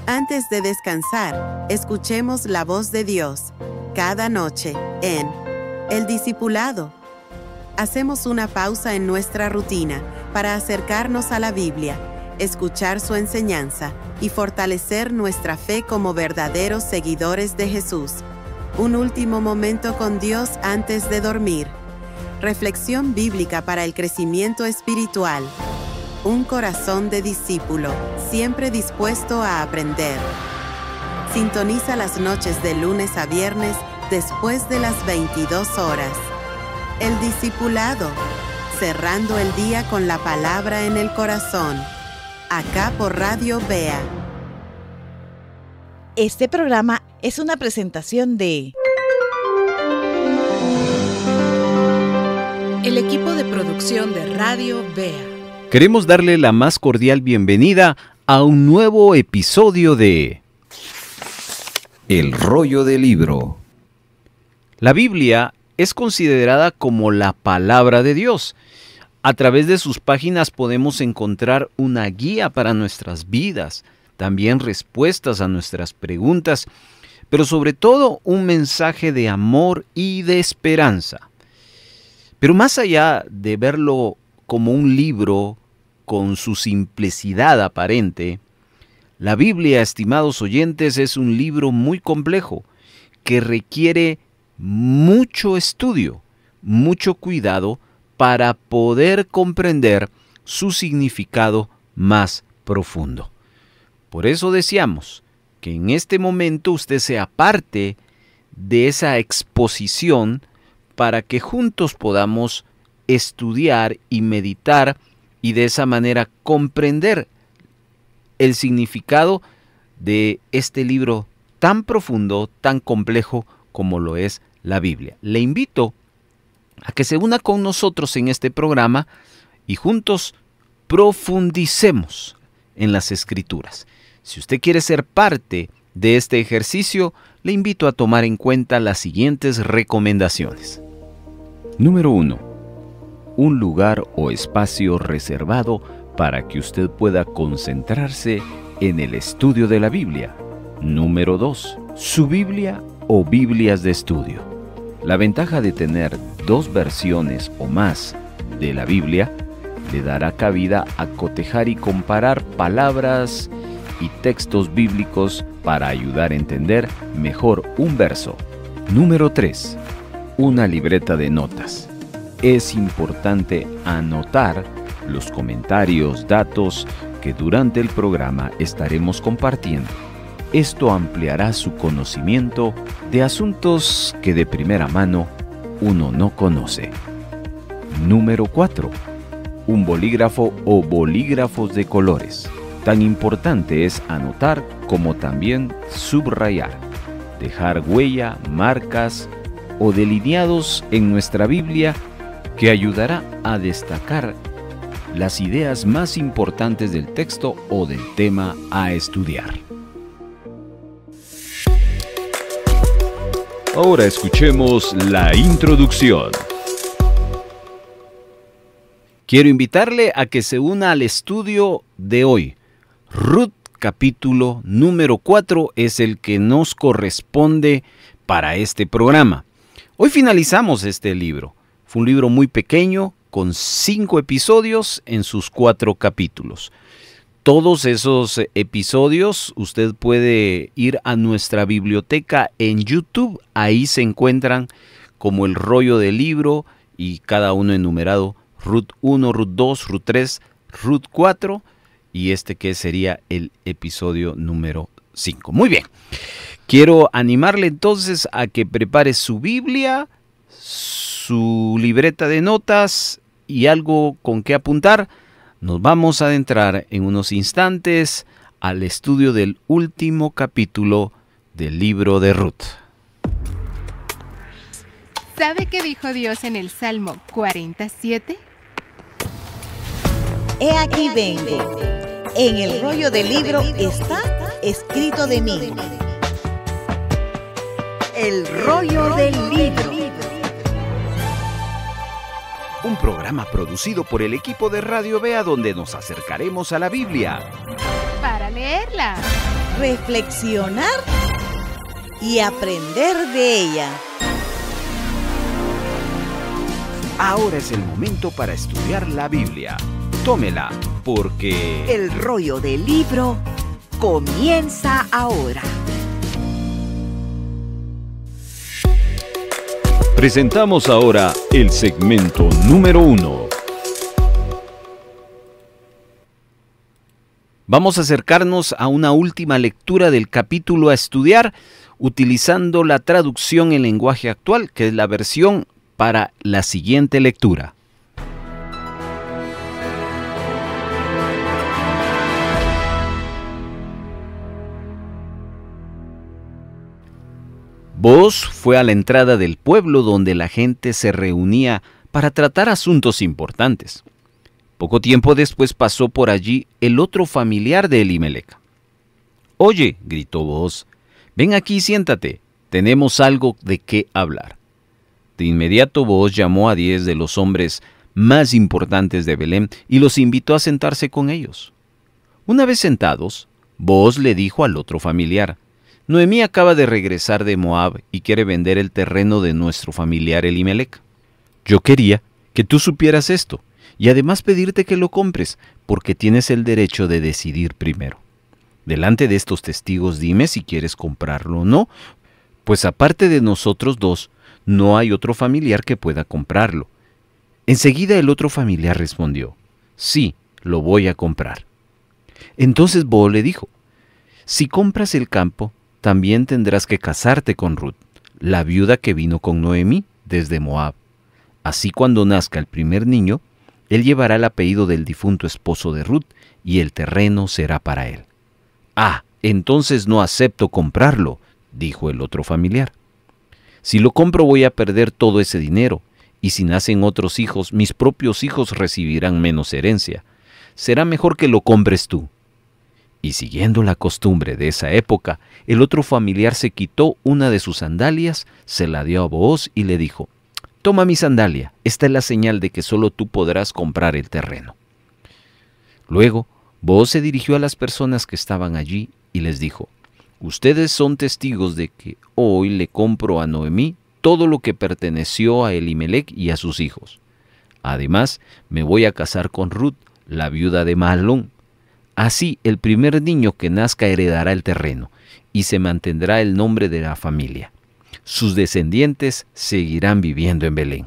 Antes de descansar, escuchemos la voz de Dios cada noche en El Discipulado. Hacemos una pausa en nuestra rutina para acercarnos a la Biblia, escuchar su enseñanza y fortalecer nuestra fe como verdaderos seguidores de Jesús. Un último momento con Dios antes de dormir. Reflexión bíblica para el crecimiento espiritual. Un corazón de discípulo, siempre dispuesto a aprender. Sintoniza las noches de lunes a viernes después de las 22 horas. El Discipulado, cerrando el día con la palabra en el corazón. Acá por Radio Vea. Este programa es una presentación de el equipo de producción de Radio Vea. Queremos darle la más cordial bienvenida a un nuevo episodio de El Rollo del Libro. La Biblia es considerada como la palabra de Dios. A través de sus páginas podemos encontrar una guía para nuestras vidas, también respuestas a nuestras preguntas, pero sobre todo un mensaje de amor y de esperanza. Pero más allá de verlo como un libro con su simplicidad aparente, la Biblia, estimados oyentes, es un libro muy complejo que requiere mucho estudio, mucho cuidado para poder comprender su significado más profundo. Por eso deseamos que en este momento usted sea parte de esa exposición para que juntos podamos estudiar y meditar y de esa manera comprender el significado de este libro tan profundo, tan complejo como lo es la Biblia. Le invito a que se una con nosotros en este programa y juntos profundicemos en las Escrituras. Si usted quiere ser parte de este ejercicio, le invito a tomar en cuenta las siguientes recomendaciones. Número 1. Un lugar o espacio reservado para que usted pueda concentrarse en el estudio de la Biblia. Número 2. Su Biblia o Biblias de estudio. La ventaja de tener 2 versiones o más de la Biblia le dará cabida a cotejar y comparar palabras y textos bíblicos para ayudar a entender mejor un verso. Número 3. Una libreta de notas. Es importante anotar los comentarios, datos que durante el programa estaremos compartiendo. Esto ampliará su conocimiento de asuntos que de primera mano uno no conoce. Número 4. Un bolígrafo o bolígrafos de colores. Tan importante es anotar como también subrayar, dejar huella, marcas o delineados en nuestra Biblia que ayudará a destacar las ideas más importantes del texto o del tema a estudiar. Ahora escuchemos la introducción. Quiero invitarle a que se una al estudio de hoy. Ruth, capítulo número 4, es el que nos corresponde para este programa. Hoy finalizamos este libro. Fue un libro muy pequeño, con 5 episodios en sus 4 capítulos. Todos esos episodios usted puede ir a nuestra biblioteca en YouTube. Ahí se encuentran como el rollo del libro y cada uno enumerado. Ruth 1, Ruth 2, Ruth 3, Ruth 4 y este que sería el episodio número 5. Muy bien. Quiero animarle entonces a que prepare su Biblia, su libreta de notas y algo con que apuntar. Nos vamos a adentrar en unos instantes al estudio del último capítulo del libro de Ruth. ¿Sabe qué dijo Dios en el Salmo 47? He aquí vengo. En el rollo del libro está escrito de mí. El rollo del libro. Un programa producido por el equipo de Radio Vea donde nos acercaremos a la Biblia Para leerla. reflexionar y aprender de ella. Ahora es el momento para estudiar la Biblia. Tómela, porque El rollo del libro comienza ahora. presentamos ahora el segmento número 1. Vamos a acercarnos a una última lectura del capítulo a estudiar, utilizando la traducción en lenguaje actual, que es la versión para la siguiente lectura. Booz fue a la entrada del pueblo donde la gente se reunía para tratar asuntos importantes. Poco tiempo después pasó por allí el otro familiar de Elimelec. «Oye», gritó Booz, «ven aquí y siéntate, tenemos algo de qué hablar». De inmediato Booz llamó a 10 de los hombres más importantes de Belén y los invitó a sentarse con ellos. Una vez sentados, Booz le dijo al otro familiar: «Noemí acaba de regresar de Moab y quiere vender el terreno de nuestro familiar Elimelec. Yo quería que tú supieras esto y además pedirte que lo compres, porque tienes el derecho de decidir primero. Delante de estos testigos dime si quieres comprarlo o no, pues aparte de nosotros dos, no hay otro familiar que pueda comprarlo». Enseguida el otro familiar respondió: «Sí, lo voy a comprar». Entonces Booz le dijo: «Si compras el campo, también tendrás que casarte con Ruth, la viuda que vino con Noemí desde Moab. Así cuando nazca el primer niño, él llevará el apellido del difunto esposo de Ruth y el terreno será para él». «Ah, entonces no acepto comprarlo», dijo el otro familiar. «Si lo compro voy a perder todo ese dinero, y si nacen otros hijos, mis propios hijos recibirán menos herencia. Será mejor que lo compres tú». Y siguiendo la costumbre de esa época, el otro familiar se quitó una de sus sandalias, se la dio a Booz y le dijo: «Toma mi sandalia, esta es la señal de que solo tú podrás comprar el terreno». Luego, Booz se dirigió a las personas que estaban allí y les dijo: «Ustedes son testigos de que hoy le compro a Noemí todo lo que perteneció a Elimelec y a sus hijos. Además, me voy a casar con Ruth, la viuda de Mahlón. Así, el primer niño que nazca heredará el terreno, y se mantendrá el nombre de la familia. Sus descendientes seguirán viviendo en Belén».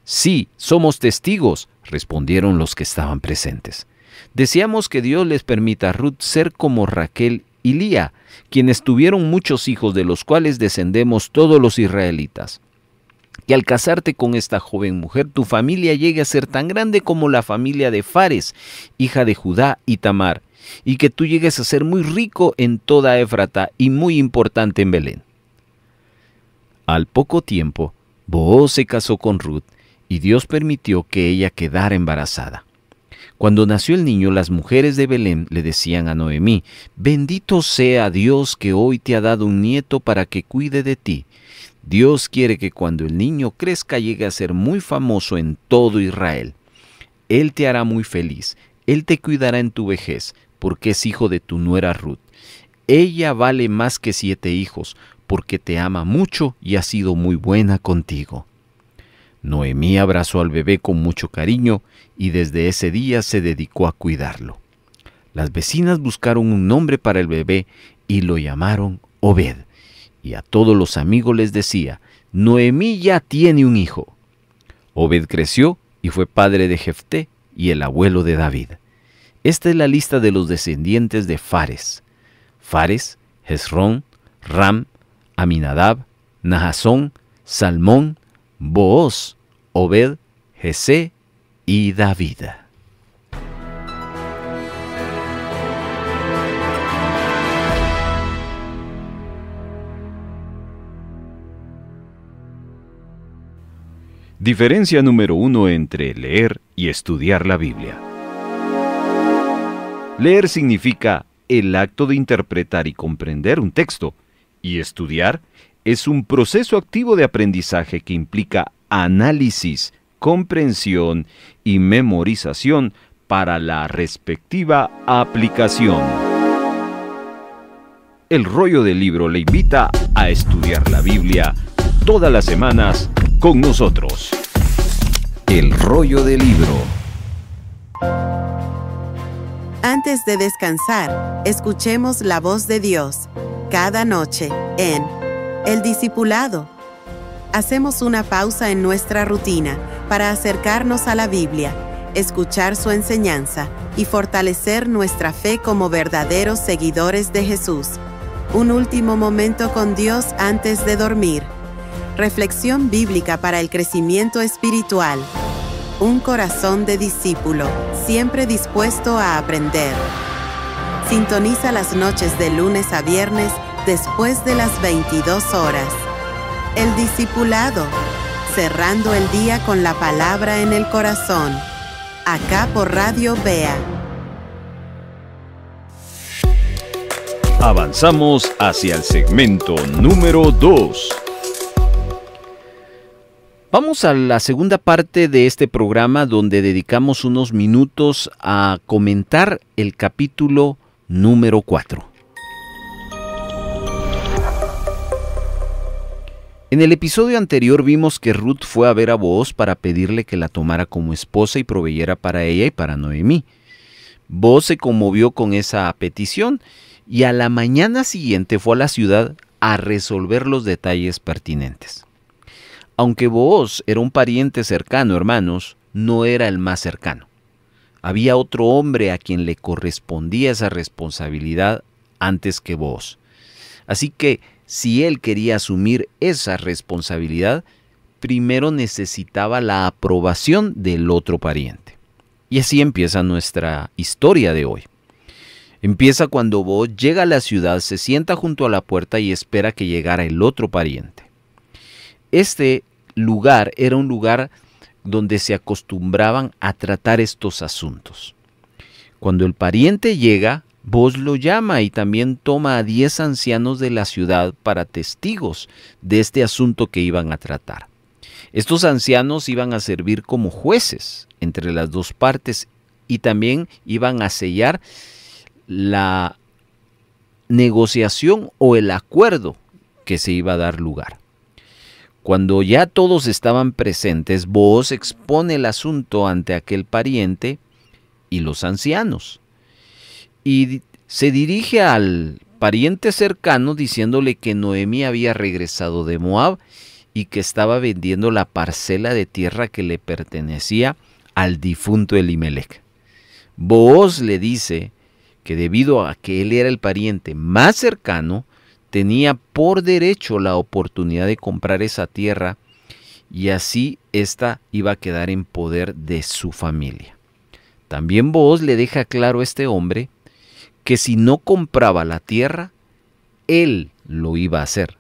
«Sí, somos testigos», respondieron los que estaban presentes. «Deseamos que Dios les permita a Ruth ser como Raquel y Lía, quienes tuvieron muchos hijos, de los cuales descendemos todos los israelitas. Que al casarte con esta joven mujer, tu familia llegue a ser tan grande como la familia de Fares, hija de Judá y Tamar, y que tú llegues a ser muy rico en toda Éfrata y muy importante en Belén». Al poco tiempo, Booz se casó con Ruth, y Dios permitió que ella quedara embarazada. Cuando nació el niño, las mujeres de Belén le decían a Noemí: «Bendito sea Dios que hoy te ha dado un nieto para que cuide de ti. Dios quiere que cuando el niño crezca llegue a ser muy famoso en todo Israel. Él te hará muy feliz, él te cuidará en tu vejez, porque es hijo de tu nuera Ruth. Ella vale más que 7 hijos, porque te ama mucho y ha sido muy buena contigo». Noemí abrazó al bebé con mucho cariño y desde ese día se dedicó a cuidarlo. Las vecinas buscaron un nombre para el bebé y lo llamaron Obed. Y a todos los amigos les decía: «Noemí ya tiene un hijo». Obed creció y fue padre de Jefté y el abuelo de David. Esta es la lista de los descendientes de Fares: Fares, Hezrón, Ram, Aminadab, Nahasón, Salmón, Booz, Obed, Jesé y David. Diferencia número 1 entre leer y estudiar la Biblia. Leer significa el acto de interpretar y comprender un texto, y estudiar es un proceso activo de aprendizaje que implica análisis, comprensión y memorización para la respectiva aplicación. El Rollo del Libro le invita a estudiar la Biblia todas las semanas con nosotros. El Rollo del Libro. Antes de descansar, escuchemos la voz de Dios cada noche en El Discipulado. Hacemos una pausa en nuestra rutina para acercarnos a la Biblia, escuchar su enseñanza y fortalecer nuestra fe como verdaderos seguidores de Jesús. Un último momento con Dios antes de dormir. Reflexión bíblica para el crecimiento espiritual. Un corazón de discípulo, siempre dispuesto a aprender. Sintoniza las noches de lunes a viernes después de las 22 horas. El Discipulado, cerrando el día con la palabra en el corazón. Acá por Radio Bea. Avanzamos hacia el segmento número 2. Vamos a la segunda parte de este programa donde dedicamos unos minutos a comentar el capítulo número 4. En el episodio anterior vimos que Ruth fue a ver a Booz para pedirle que la tomara como esposa y proveyera para ella y para Noemí. Booz se conmovió con esa petición y a la mañana siguiente fue a la ciudad a resolver los detalles pertinentes. Aunque Booz era un pariente cercano, hermanos, no era el más cercano. Había otro hombre a quien le correspondía esa responsabilidad antes que Booz. Así que, si él quería asumir esa responsabilidad, primero necesitaba la aprobación del otro pariente. Y así empieza nuestra historia de hoy. Empieza cuando Booz llega a la ciudad, se sienta junto a la puerta y espera que llegara el otro pariente. Este lugar era un lugar donde se acostumbraban a tratar estos asuntos. Cuando el pariente llega, Booz lo llama y también toma a 10 ancianos de la ciudad para testigos de este asunto que iban a tratar. Estos ancianos iban a servir como jueces entre las dos partes y también iban a sellar la negociación o el acuerdo que se iba a dar lugar. Cuando ya todos estaban presentes, Booz expone el asunto ante aquel pariente y los ancianos. Y se dirige al pariente cercano diciéndole que Noemí había regresado de Moab y que estaba vendiendo la parcela de tierra que le pertenecía al difunto Elimelec. Booz le dice que debido a que él era el pariente más cercano, tenía por derecho la oportunidad de comprar esa tierra y así ésta iba a quedar en poder de su familia. También Booz le deja claro a este hombre que si no compraba la tierra, él lo iba a hacer.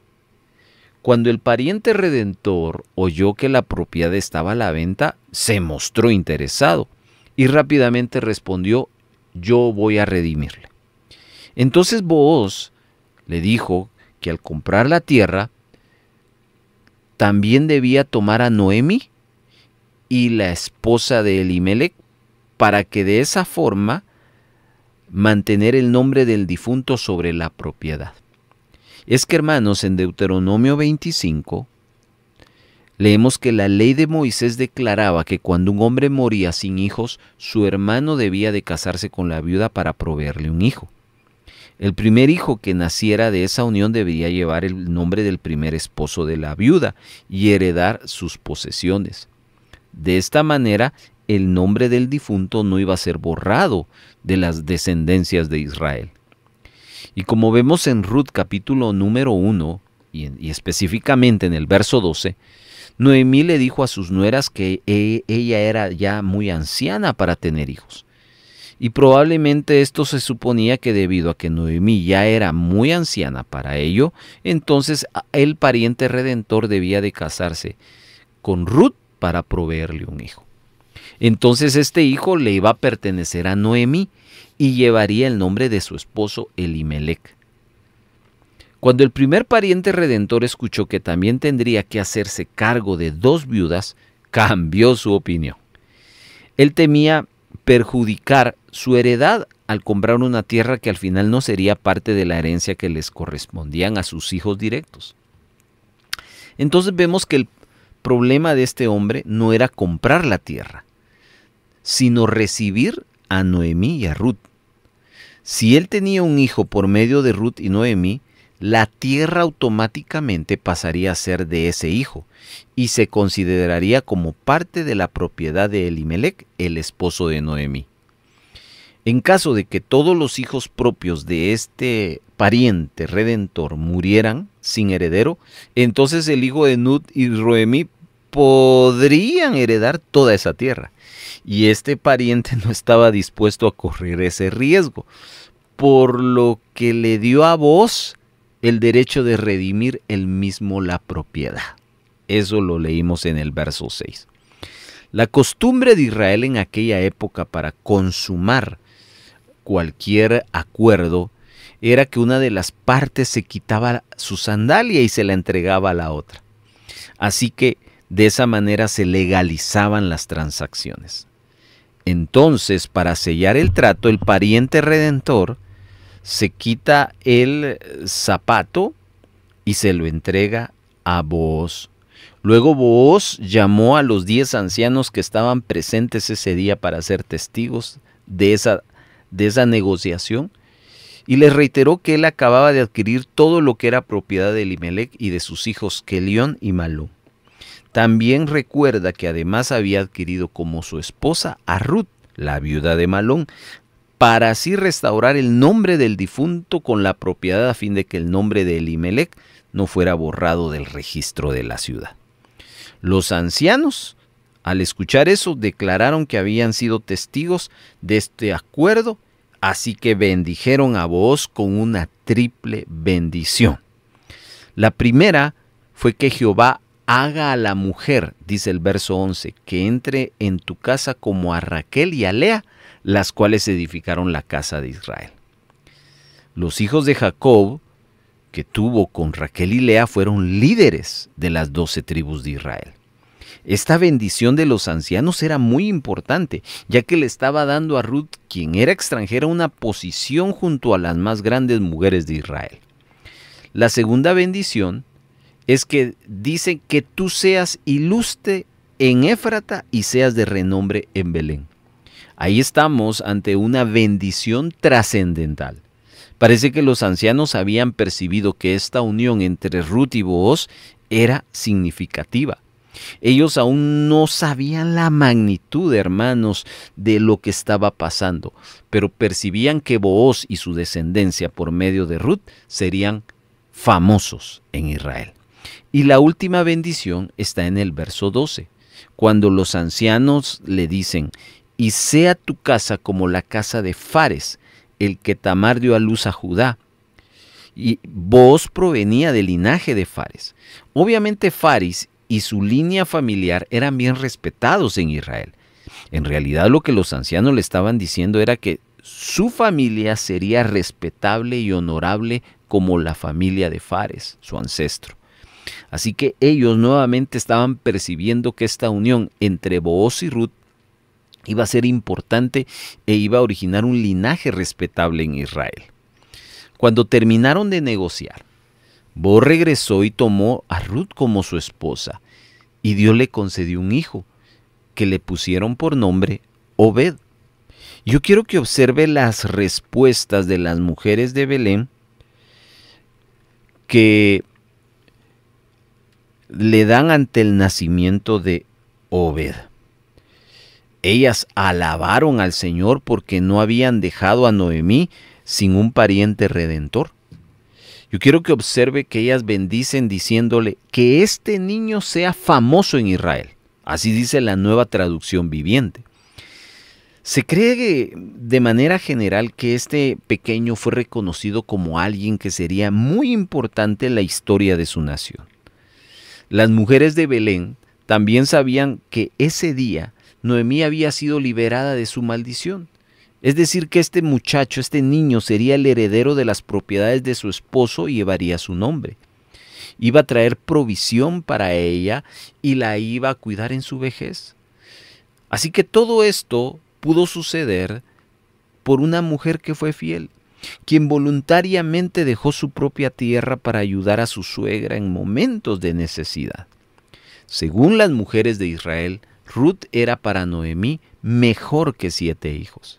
Cuando el pariente redentor oyó que la propiedad estaba a la venta, se mostró interesado y rápidamente respondió: yo voy a redimirle. Entonces Booz le dijo que al comprar la tierra, también debía tomar a Noemí y la esposa de Elimelec para que de esa forma mantener el nombre del difunto sobre la propiedad. Es que, hermanos, en Deuteronomio 25 leemos que la ley de Moisés declaraba que cuando un hombre moría sin hijos, su hermano debía de casarse con la viuda para proveerle un hijo. El primer hijo que naciera de esa unión debería llevar el nombre del primer esposo de la viuda y heredar sus posesiones. De esta manera, el nombre del difunto no iba a ser borrado de las descendencias de Israel. Y como vemos en Ruth capítulo número 1, y específicamente en el verso 12, Noemí le dijo a sus nueras que ella era ya muy anciana para tener hijos. Y probablemente esto se suponía que debido a que Noemí ya era muy anciana para ello, entonces el pariente redentor debía de casarse con Ruth para proveerle un hijo. Entonces este hijo le iba a pertenecer a Noemí y llevaría el nombre de su esposo Elimelec. Cuando el primer pariente redentor escuchó que también tendría que hacerse cargo de 2 viudas, cambió su opinión. Él temía perjudicar su heredad al comprar una tierra que al final no sería parte de la herencia que les correspondían a sus hijos directos. Entonces vemos que el problema de este hombre no era comprar la tierra, sino recibir a Noemí y a Ruth. Si él tenía un hijo por medio de Ruth y Noemí, la tierra automáticamente pasaría a ser de ese hijo y se consideraría como parte de la propiedad de Elimelec, el esposo de Noemí. En caso de que todos los hijos propios de este pariente redentor murieran sin heredero, entonces el hijo de Ruth y Noemí podrían heredar toda esa tierra. Y este pariente no estaba dispuesto a correr ese riesgo, por lo que le dio a Booz el derecho de redimir él mismo la propiedad. Eso lo leímos en el verso 6. La costumbre de Israel en aquella época para consumar cualquier acuerdo era que una de las partes se quitaba su sandalia y se la entregaba a la otra. Así que de esa manera se legalizaban las transacciones. Entonces, para sellar el trato, el pariente redentor se quita el zapato y se lo entrega a Booz. Luego Booz llamó a los 10 ancianos que estaban presentes ese día para ser testigos de esa negociación y les reiteró que él acababa de adquirir todo lo que era propiedad de Elimelec y de sus hijos Kelión y Malón. También recuerda que además había adquirido como su esposa a Ruth, la viuda de Malón, para así restaurar el nombre del difunto con la propiedad a fin de que el nombre de Elimelec no fuera borrado del registro de la ciudad. Los ancianos, al escuchar eso, declararon que habían sido testigos de este acuerdo, así que bendijeron a Booz con una triple bendición. La primera fue que Jehová haga a la mujer, dice el verso 11, que entre en tu casa como a Raquel y a Lea, las cuales edificaron la casa de Israel. Los hijos de Jacob, que tuvo con Raquel y Lea, fueron líderes de las 12 tribus de Israel. Esta bendición de los ancianos era muy importante, ya que le estaba dando a Ruth, quien era extranjera, una posición junto a las más grandes mujeres de Israel. La segunda bendición es que dice que tú seas ilustre en Éfrata y seas de renombre en Belén. Ahí estamos ante una bendición trascendental. Parece que los ancianos habían percibido que esta unión entre Ruth y Booz era significativa. Ellos aún no sabían la magnitud, hermanos, de lo que estaba pasando, pero percibían que Booz y su descendencia por medio de Ruth serían famosos en Israel. Y la última bendición está en el verso 12, cuando los ancianos le dicen: y sea tu casa como la casa de Fares, el que Tamar dio a luz a Judá. Y Booz provenía del linaje de Fares. Obviamente Fares y su línea familiar eran bien respetados en Israel. En realidad lo que los ancianos le estaban diciendo era que su familia sería respetable y honorable como la familia de Fares, su ancestro. Así que ellos nuevamente estaban percibiendo que esta unión entre Booz y Ruth iba a ser importante e iba a originar un linaje respetable en Israel. Cuando terminaron de negociar, Booz regresó y tomó a Ruth como su esposa, y Dios le concedió un hijo, que le pusieron por nombre Obed. Yo quiero que observe las respuestas de las mujeres de Belén que le dan ante el nacimiento de Obed. Ellas alabaron al Señor porque no habían dejado a Noemí sin un pariente redentor. Yo quiero que observe que ellas bendicen diciéndole que este niño sea famoso en Israel. Así dice la Nueva Traducción Viviente. Se cree de manera general que este pequeño fue reconocido como alguien que sería muy importante en la historia de su nación. Las mujeres de Belén también sabían que ese día Noemí había sido liberada de su maldición. Es decir, que este muchacho, este niño, sería el heredero de las propiedades de su esposo y llevaría su nombre. Iba a traer provisión para ella y la iba a cuidar en su vejez. Así que todo esto pudo suceder por una mujer que fue fiel, quien voluntariamente dejó su propia tierra para ayudar a su suegra en momentos de necesidad. Según las mujeres de Israel, Ruth era para Noemí mejor que 7 hijos.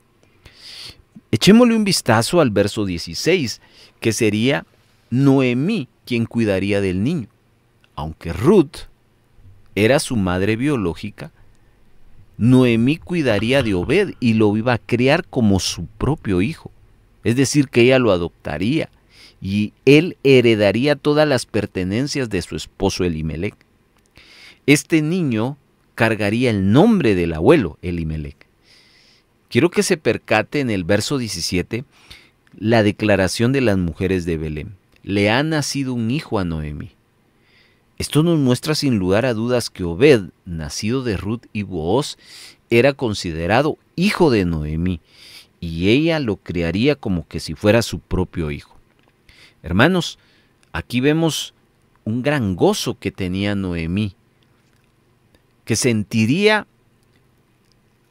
Echémosle un vistazo al verso 16, que sería Noemí quien cuidaría del niño. Aunque Ruth era su madre biológica, Noemí cuidaría de Obed y lo iba a criar como su propio hijo. Es decir, que ella lo adoptaría y él heredaría todas las pertenencias de su esposo Elimelec. Este niño cargaría el nombre del abuelo Elimelec. Quiero que se percate en el verso 17 la declaración de las mujeres de Belén. Le ha nacido un hijo a Noemí. Esto nos muestra sin lugar a dudas que Obed, nacido de Ruth y Booz, era considerado hijo de Noemí y ella lo criaría como que si fuera su propio hijo. Hermanos, aquí vemos un gran gozo que tenía Noemí, que sentiría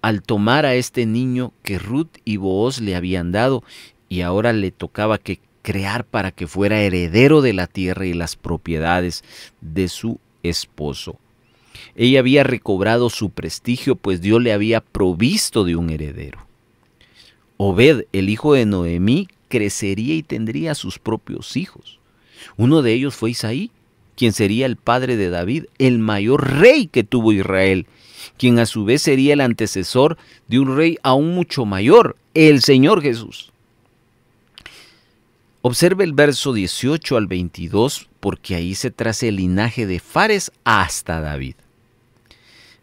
al tomar a este niño que Ruth y Booz le habían dado y ahora le tocaba que crear para que fuera heredero de la tierra y las propiedades de su esposo. Ella había recobrado su prestigio, pues Dios le había provisto de un heredero. Obed, el hijo de Noemí, crecería y tendría sus propios hijos. Uno de ellos fue Isaí, quien sería el padre de David, el mayor rey que tuvo Israel, quien a su vez sería el antecesor de un rey aún mucho mayor, el Señor Jesús. Observe el verso 18 al 22, porque ahí se traza el linaje de Fares hasta David.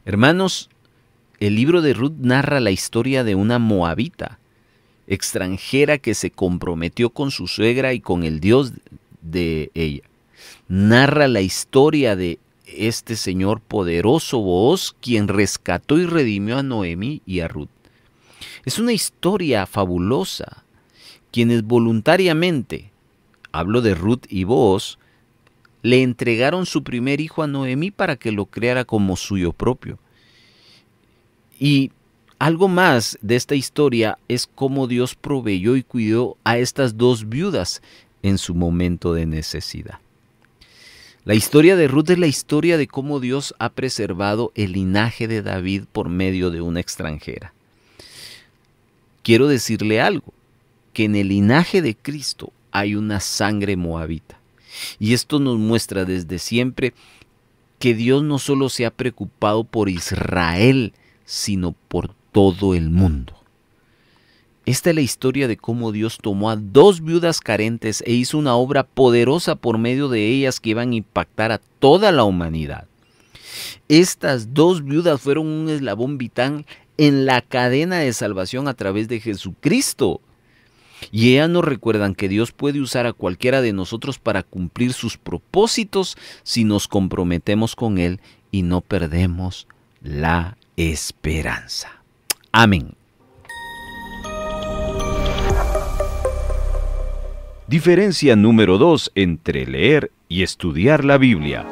Hermanos, el libro de Ruth narra la historia de una moabita, extranjera que se comprometió con su suegra y con el Dios de ella. Narra la historia de este señor poderoso Booz, quien rescató y redimió a Noemí y a Ruth. Es una historia fabulosa. Quienes voluntariamente, hablo de Ruth y Booz, le entregaron su primer hijo a Noemí para que lo criara como suyo propio. Y algo más de esta historia es cómo Dios proveyó y cuidó a estas dos viudas en su momento de necesidad. La historia de Ruth es la historia de cómo Dios ha preservado el linaje de David por medio de una extranjera. Quiero decirle algo, que en el linaje de Cristo hay una sangre moabita. Y esto nos muestra desde siempre que Dios no solo se ha preocupado por Israel, sino por todo el mundo. Esta es la historia de cómo Dios tomó a dos viudas carentes e hizo una obra poderosa por medio de ellas que iban a impactar a toda la humanidad. Estas dos viudas fueron un eslabón vital en la cadena de salvación a través de Jesucristo. Y ellas nos recuerdan que Dios puede usar a cualquiera de nosotros para cumplir sus propósitos si nos comprometemos con Él y no perdemos la esperanza. Amén. Diferencia número 2 entre leer y estudiar la Biblia.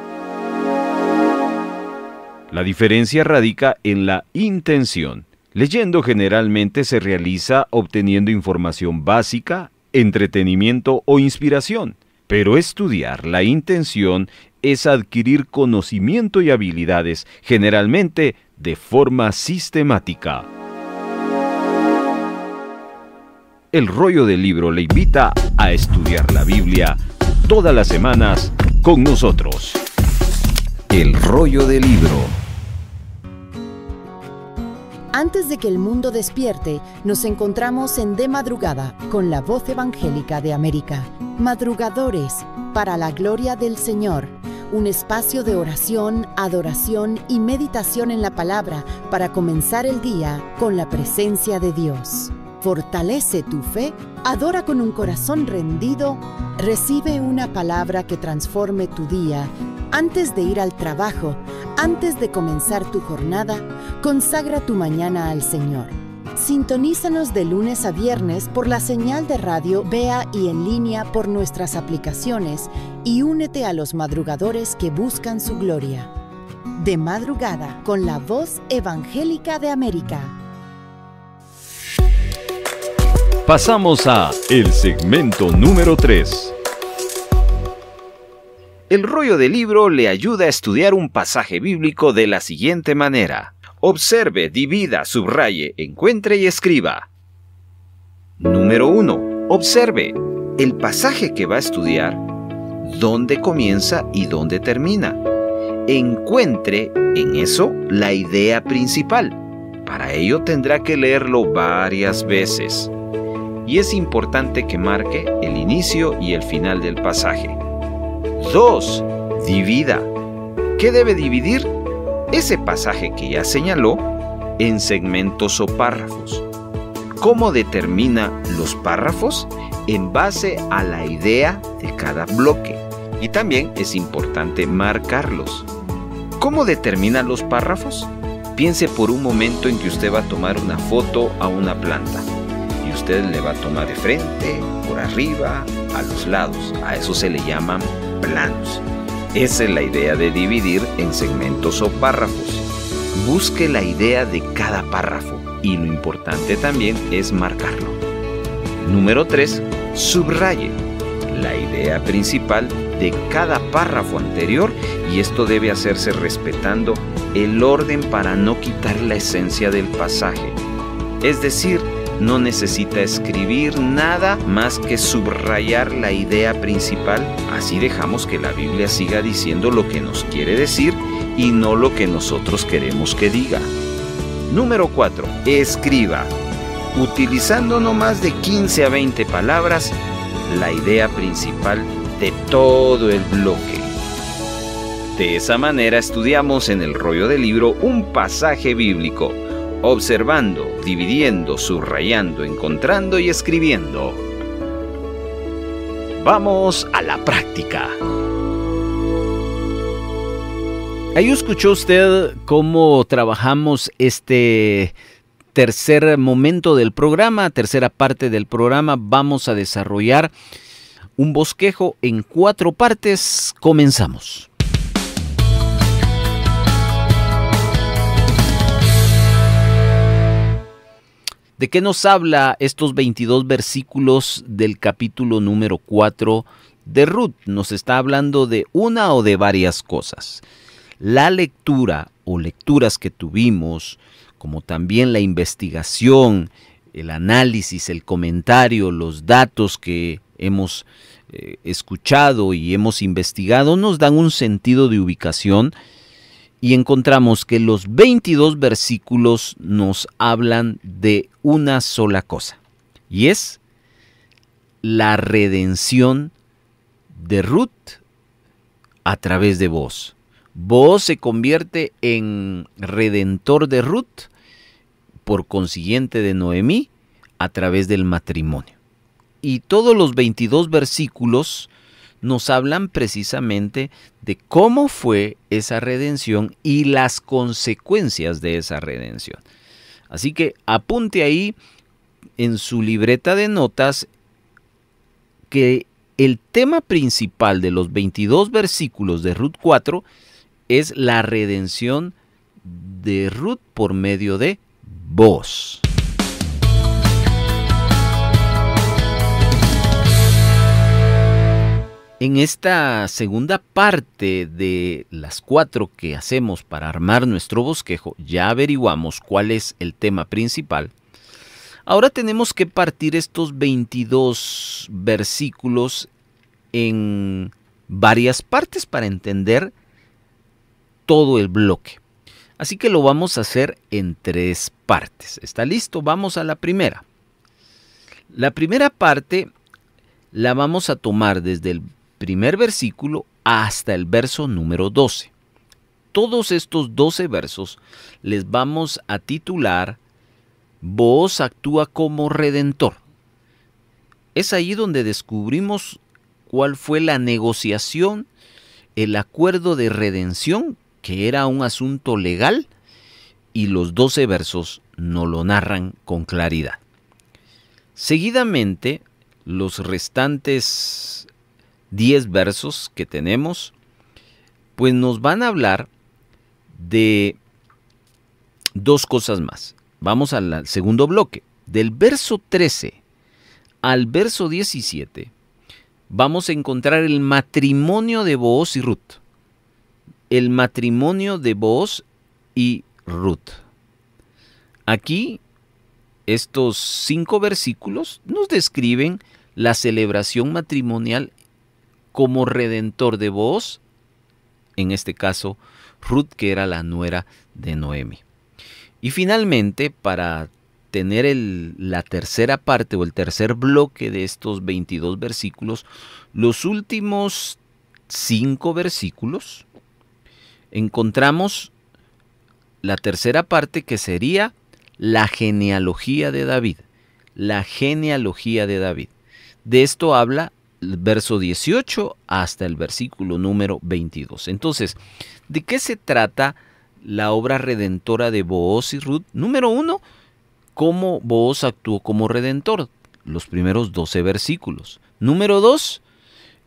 La diferencia radica en la intención. Leyendo generalmente se realiza obteniendo información básica, entretenimiento o inspiración, pero estudiar, la intención es adquirir conocimiento y habilidades, generalmente de forma sistemática. El Rollo del Libro le invita a estudiar la Biblia todas las semanas con nosotros. El Rollo del Libro. Antes de que el mundo despierte, nos encontramos en De Madrugada con la Voz Evangélica de América. Madrugadores, para la gloria del Señor. Un espacio de oración, adoración y meditación en la palabra para comenzar el día con la presencia de Dios. Fortalece tu fe, adora con un corazón rendido, recibe una palabra que transforme tu día. Antes de ir al trabajo, antes de comenzar tu jornada, consagra tu mañana al Señor. Sintonízanos de lunes a viernes por la señal de radio Vea y en línea por nuestras aplicaciones y únete a los madrugadores que buscan su gloria. De Madrugada con la Voz Evangélica de América. Pasamos a el segmento número 3. El rollo del libro le ayuda a estudiar un pasaje bíblico de la siguiente manera. Observe, divida, subraye, encuentre y escriba. Número 1. Observe el pasaje que va a estudiar, dónde comienza y dónde termina. Encuentre en eso la idea principal. Para ello tendrá que leerlo varias veces. Y es importante que marque el inicio y el final del pasaje. 2. Divida. ¿Qué debe dividir? Ese pasaje que ya señaló en segmentos o párrafos. ¿Cómo determina los párrafos? En base a la idea de cada bloque. Y también es importante marcarlos. ¿Cómo determina los párrafos? Piense por un momento en que usted va a tomar una foto a una planta. Y usted le va a tomar de frente, por arriba, a los lados. A eso se le llaman planos. Esa es la idea de dividir en segmentos o párrafos. Busque la idea de cada párrafo y lo importante también es marcarlo. Número 3. Subraye la idea principal de cada párrafo anterior y esto debe hacerse respetando el orden para no quitar la esencia del pasaje. Es decir, no necesita escribir nada más que subrayar la idea principal. Así dejamos que la Biblia siga diciendo lo que nos quiere decir y no lo que nosotros queremos que diga. Número 4. Escriba. Utilizando no más de 15 a 20 palabras, la idea principal de todo el bloque. De esa manera estudiamos en el rollo del libro un pasaje bíblico, observando, dividiendo, subrayando, encontrando y escribiendo. Vamos a la práctica. Ahí escuchó usted cómo trabajamos este tercer momento del programa, tercera parte del programa. Vamos a desarrollar un bosquejo en 4 partes. Comenzamos. ¿De qué nos habla estos 22 versículos del capítulo número 4 de Ruth? Nos está hablando de una o de varias cosas. La lectura o lecturas que tuvimos, como también la investigación, el análisis, el comentario, los datos que hemos escuchado y hemos investigado, nos dan un sentido de ubicación y encontramos que los 22 versículos nos hablan de una sola cosa, y es la redención de Ruth a través de Booz. Booz se convierte en redentor de Ruth, por consiguiente de Noemí, a través del matrimonio. Y todos los 22 versículos nos hablan precisamente de cómo fue esa redención y las consecuencias de esa redención. Así que apunte ahí en su libreta de notas que el tema principal de los 22 versículos de Ruth 4 es la redención de Ruth por medio de Booz. En esta segunda parte de las 4 que hacemos para armar nuestro bosquejo, ya averiguamos cuál es el tema principal. Ahora tenemos que partir estos 22 versículos en varias partes para entender todo el bloque. Así que lo vamos a hacer en 3 partes. ¿Está listo? Vamos a la primera. La primera parte la vamos a tomar desde el primer versículo hasta el verso número 12. Todos estos 12 versos les vamos a titular Booz actúa como redentor. Es ahí donde descubrimos cuál fue la negociación, el acuerdo de redención, que era un asunto legal, y los 12 versos nos lo narran con claridad. Seguidamente, los restantes 10 versos que tenemos, pues nos van a hablar de 2 cosas más. Vamos al segundo bloque. Del verso 13 al verso 17, vamos a encontrar el matrimonio de Booz y Ruth. El matrimonio de Booz y Ruth. Aquí, estos 5 versículos nos describen la celebración matrimonial como redentor de Booz, en este caso Ruth, que era la nuera de Noemi. Y finalmente, para tener la tercera parte o el tercer bloque de estos 22 versículos, los últimos 5 versículos, encontramos la tercera parte, que sería la genealogía de David. La genealogía de David. De esto habla el verso 18 hasta el versículo número 22. Entonces, ¿de qué se trata la obra redentora de Booz y Ruth? Número 1, cómo Booz actuó como redentor, los primeros 12 versículos. Número 2,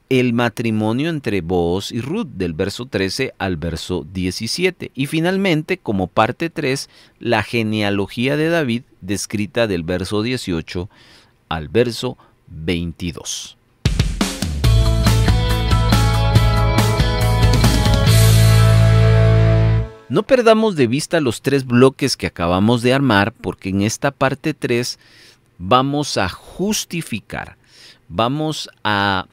el matrimonio entre Booz y Ruth, del verso 13 al verso 17. Y finalmente, como parte 3, la genealogía de David, descrita del verso 18 al verso 22. No perdamos de vista los 3 bloques que acabamos de armar, porque en esta parte 3 vamos a justificar, vamos a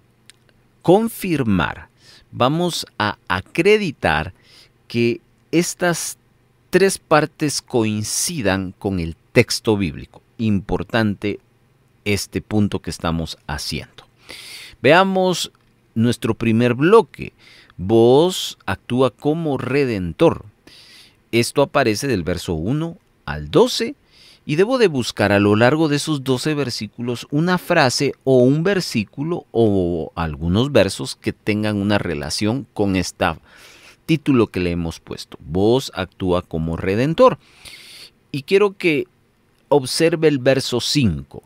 confirmar, vamos a acreditar que estas 3 partes coincidan con el texto bíblico. Importante este punto que estamos haciendo. Veamos nuestro primer bloque. Booz actúa como redentor. Esto aparece del verso 1 al 12 y debo de buscar a lo largo de esos 12 versículos una frase o un versículo o algunos versos que tengan una relación con este título que le hemos puesto. Booz actúa como redentor. Y quiero que observe el verso 5.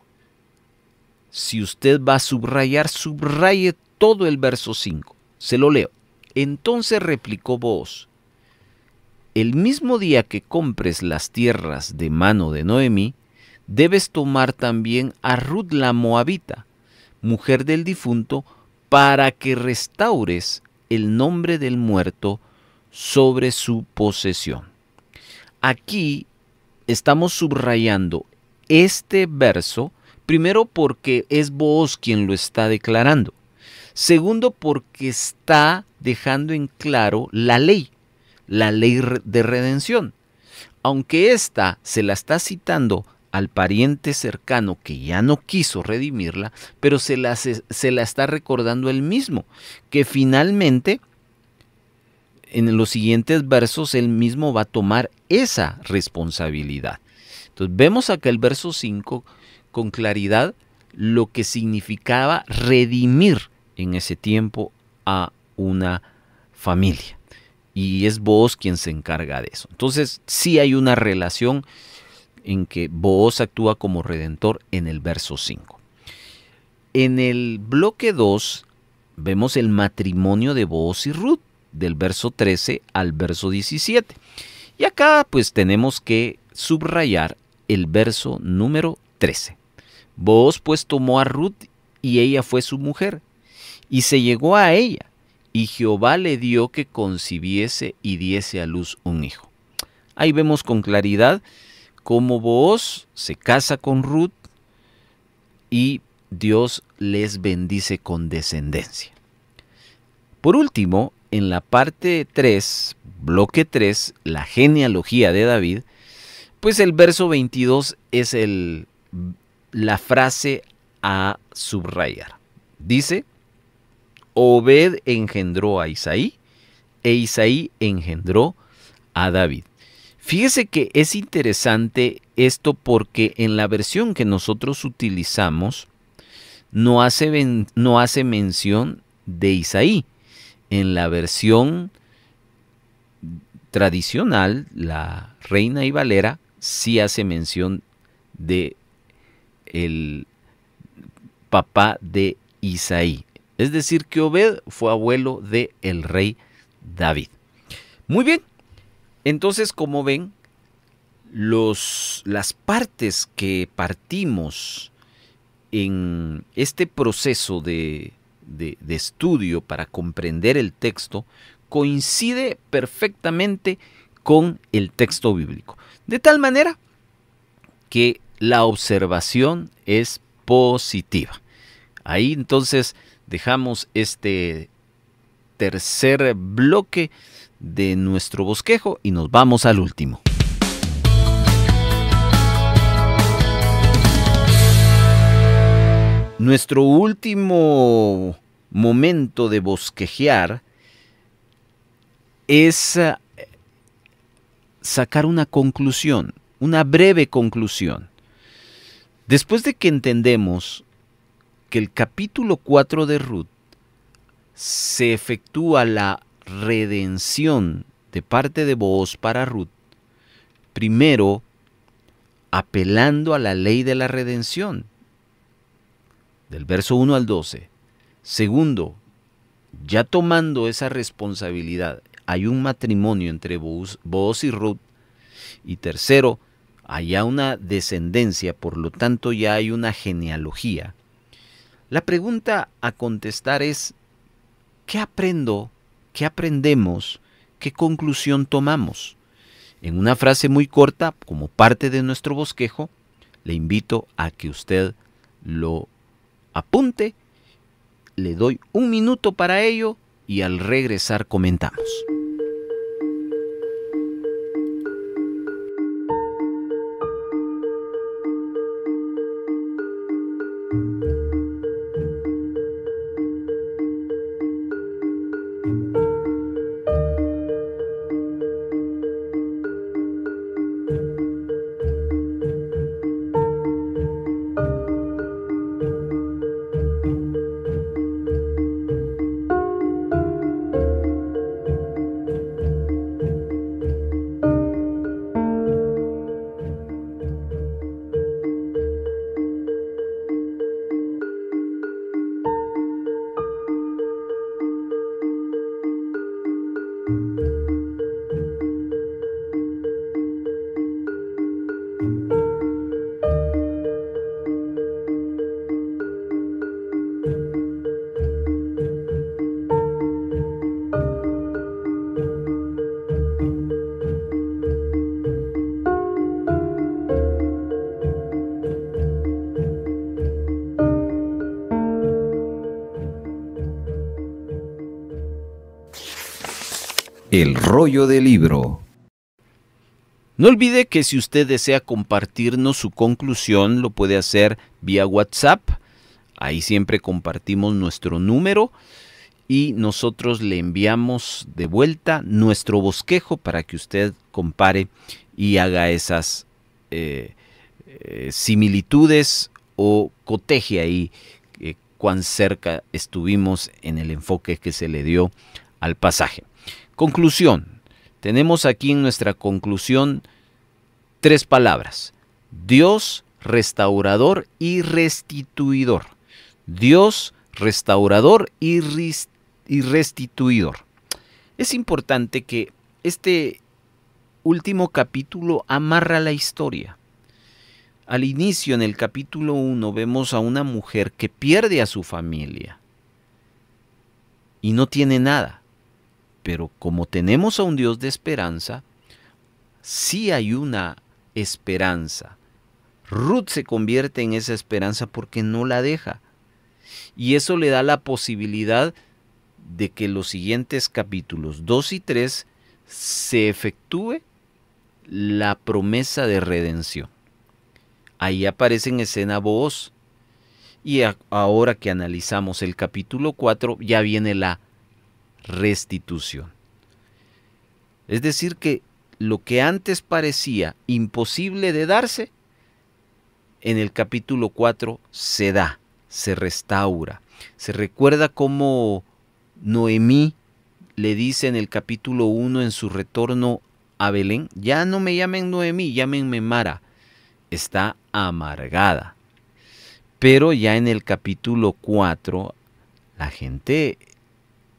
Si usted va a subrayar, subraye todo el verso 5. Se lo leo. Entonces replicó Booz: el mismo día que compres las tierras de mano de Noemí, debes tomar también a Ruth la moabita, mujer del difunto, para que restaures el nombre del muerto sobre su posesión. Aquí estamos subrayando este verso, primero porque es Booz quien lo está declarando. Segundo, porque está dejando en claro la ley de redención. Aunque ésta se la está citando al pariente cercano que ya no quiso redimirla, pero se la está recordando él mismo, que finalmente en los siguientes versos él mismo va a tomar esa responsabilidad. Entonces vemos acá el verso 5 con claridad lo que significaba redimir en ese tiempo a una familia. Y es Booz quien se encarga de eso. Entonces sí hay una relación en que Booz actúa como redentor en el verso 5. En el bloque 2 vemos el matrimonio de Booz y Ruth, del verso 13 al verso 17. Y acá pues tenemos que subrayar el verso número 13. Booz pues tomó a Ruth y ella fue su mujer, y se llegó a ella, y Jehová le dio que concibiese y diese a luz un hijo. Ahí vemos con claridad cómo Booz se casa con Ruth y Dios les bendice con descendencia. Por último, en la parte 3, bloque 3, la genealogía de David, pues el verso 22 es la frase a subrayar. Dice: Obed engendró a Isaí, e Isaí engendró a David. Fíjese que es interesante esto porque en la versión que nosotros utilizamos no hace mención de Isaí. En la versión tradicional, la Reina y Valera, sí hace mención de el papá de Isaí. Es decir, que Obed fue abuelo del rey David. Muy bien, entonces como ven, las partes que partimos en este proceso de estudio para comprender el texto coincide perfectamente con el texto bíblico. De tal manera que la observación es positiva. Ahí entonces dejamos este tercer bloque de nuestro bosquejo y nos vamos al último. Nuestro último momento de bosquejear es sacar una conclusión, una breve conclusión. Después de que entendemos que el capítulo 4 de Ruth se efectúa la redención de parte de Booz para Ruth, primero apelando a la ley de la redención, del verso 1 al 12. Segundo, ya tomando esa responsabilidad, hay un matrimonio entre Booz y Ruth. Y tercero, hay una descendencia, por lo tanto ya hay una genealogía. La pregunta a contestar es, ¿qué aprendo? ¿Qué aprendemos? ¿Qué conclusión tomamos? En una frase muy corta, como parte de nuestro bosquejo, le invito a que usted lo apunte. Le doy 1 minuto para ello y al regresar comentamos. El rollo del libro. No olvide que si usted desea compartirnos su conclusión, lo puede hacer vía WhatsApp. Ahí siempre compartimos nuestro número y nosotros le enviamos de vuelta nuestro bosquejo para que usted compare y haga esas similitudes o coteje ahí cuán cerca estuvimos en el enfoque que se le dio al pasaje. Conclusión. Tenemos aquí en nuestra conclusión 3 palabras. Dios restaurador y restituidor. Dios restaurador y restituidor. Es importante que este último capítulo amarra la historia. Al inicio, en el capítulo 1, vemos a una mujer que pierde a su familia y no tiene nada. Pero como tenemos a un Dios de esperanza, sí hay una esperanza. Ruth se convierte en esa esperanza porque no la deja. Y eso le da la posibilidad de que los siguientes capítulos 2 y 3 se efectúe la promesa de redención. Ahí aparece en escena Booz. Y ahora que analizamos el capítulo 4, ya viene la restitución. Es decir, que lo que antes parecía imposible de darse, en el capítulo 4 se da, se restaura. Se recuerda cómo Noemí le dice en el capítulo 1 en su retorno a Belén, ya no me llamen Noemí, llámenme Mara. Está amargada. Pero ya en el capítulo 4 la gente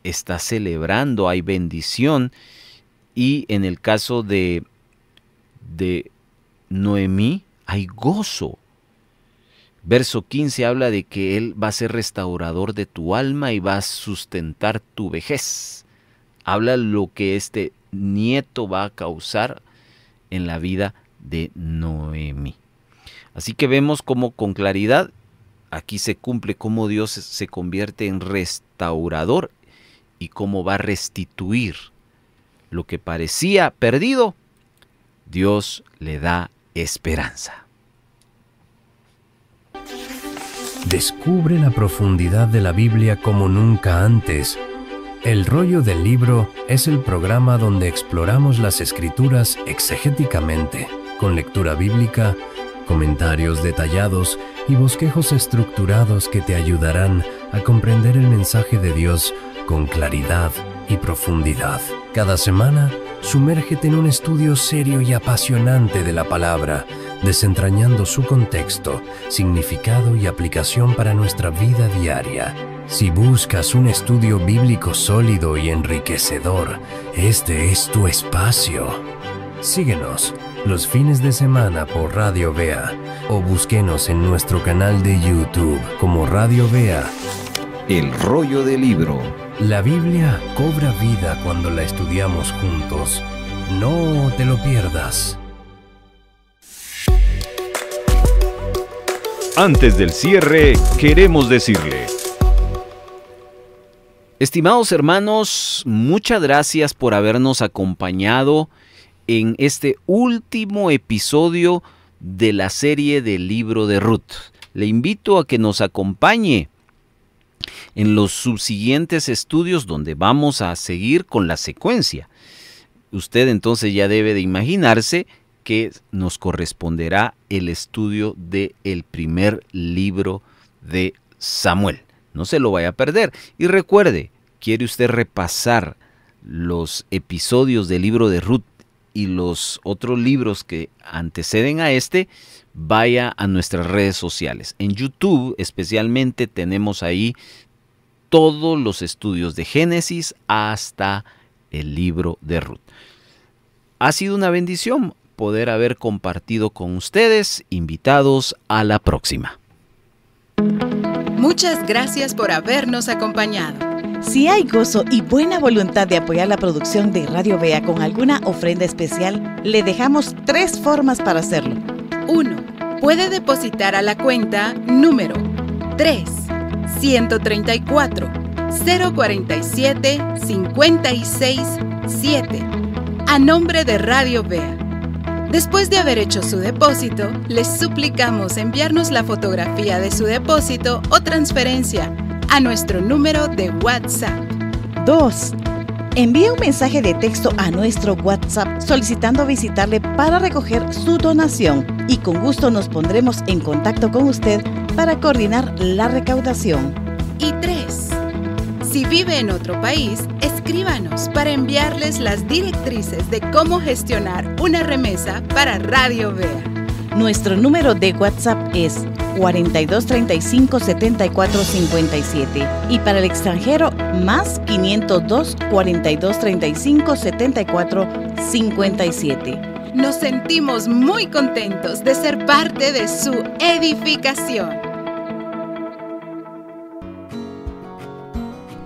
está celebrando, hay bendición, y en el caso de Noemí hay gozo. Verso 15 habla de que Él va a ser restaurador de tu alma y va a sustentar tu vejez. Habla lo que este nieto va a causar en la vida de Noemí. Así que vemos cómo con claridad aquí se cumple cómo Dios se convierte en restaurador y cómo va a restituir lo que parecía perdido. Dios le da esperanza. Descubre la profundidad de la Biblia como nunca antes. El Rollo del Libro es el programa donde exploramos las Escrituras exegéticamente, con lectura bíblica, comentarios detallados y bosquejos estructurados que te ayudarán a comprender el mensaje de Dios con claridad y profundidad. Cada semana, sumérgete en un estudio serio y apasionante de la palabra, desentrañando su contexto, significado y aplicación para nuestra vida diaria. Si buscas un estudio bíblico sólido y enriquecedor, este es tu espacio. Síguenos los fines de semana por Radio Vea o búsquenos en nuestro canal de YouTube como Radio Vea. El Rollo del Libro. La Biblia cobra vida cuando la estudiamos juntos. No te lo pierdas. Antes del cierre, queremos decirle: estimados hermanos, muchas gracias por habernos acompañado en este último episodio de la serie del libro de Ruth. Le invito a que nos acompañe en los subsiguientes estudios donde vamos a seguir con la secuencia. Usted entonces ya debe de imaginarse que nos corresponderá el estudio del primer libro de Samuel. No se lo vaya a perder. Y recuerde, ¿quiere usted repasar los episodios del libro de Ruth y los otros libros que anteceden a este? Vaya a nuestras redes sociales. En YouTube especialmente tenemos ahí todos los estudios de Génesis hasta el libro de Ruth. Ha sido una bendición poder haber compartido con ustedes. Invitados a la próxima. Muchas gracias por habernos acompañado. Si hay gozo y buena voluntad de apoyar la producción de Radio Vea con alguna ofrenda especial, le dejamos 3 formas para hacerlo. 1. Puede depositar a la cuenta número 3-134-047-56-7 a nombre de Radio Vea. Después de haber hecho su depósito, les suplicamos enviarnos la fotografía de su depósito o transferencia a nuestro número de WhatsApp. 2. Envíe un mensaje de texto a nuestro WhatsApp solicitando visitarle para recoger su donación y con gusto nos pondremos en contacto con usted para coordinar la recaudación. Y 3. Si vive en otro país, escríbanos para enviarles las directrices de cómo gestionar una remesa para Radio Vea. Nuestro número de WhatsApp es 4235 7457 y para el extranjero más 502 4235 7457. Nos sentimos muy contentos de ser parte de su edificación.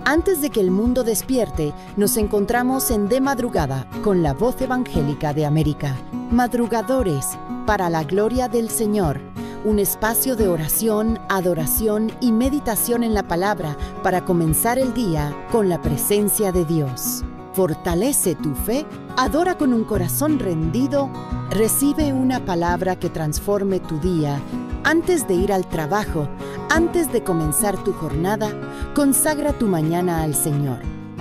Antes de que el mundo despierte, nos encontramos en De Madrugada con la Voz Evangélica de América. Madrugadores, para la gloria del Señor. Un espacio de oración, adoración y meditación en la palabra para comenzar el día con la presencia de Dios. Fortalece tu fe, adora con un corazón rendido, recibe una palabra que transforme tu día. Antes de ir al trabajo, antes de comenzar tu jornada, consagra tu mañana al Señor.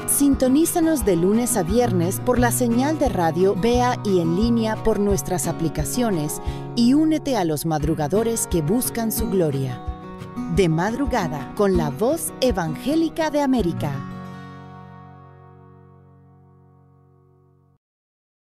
Sintonízanos de lunes a viernes por la señal de Radio Vea y en línea por nuestras aplicaciones y únete a los madrugadores que buscan su gloria. De Madrugada con la Voz Evangélica de América.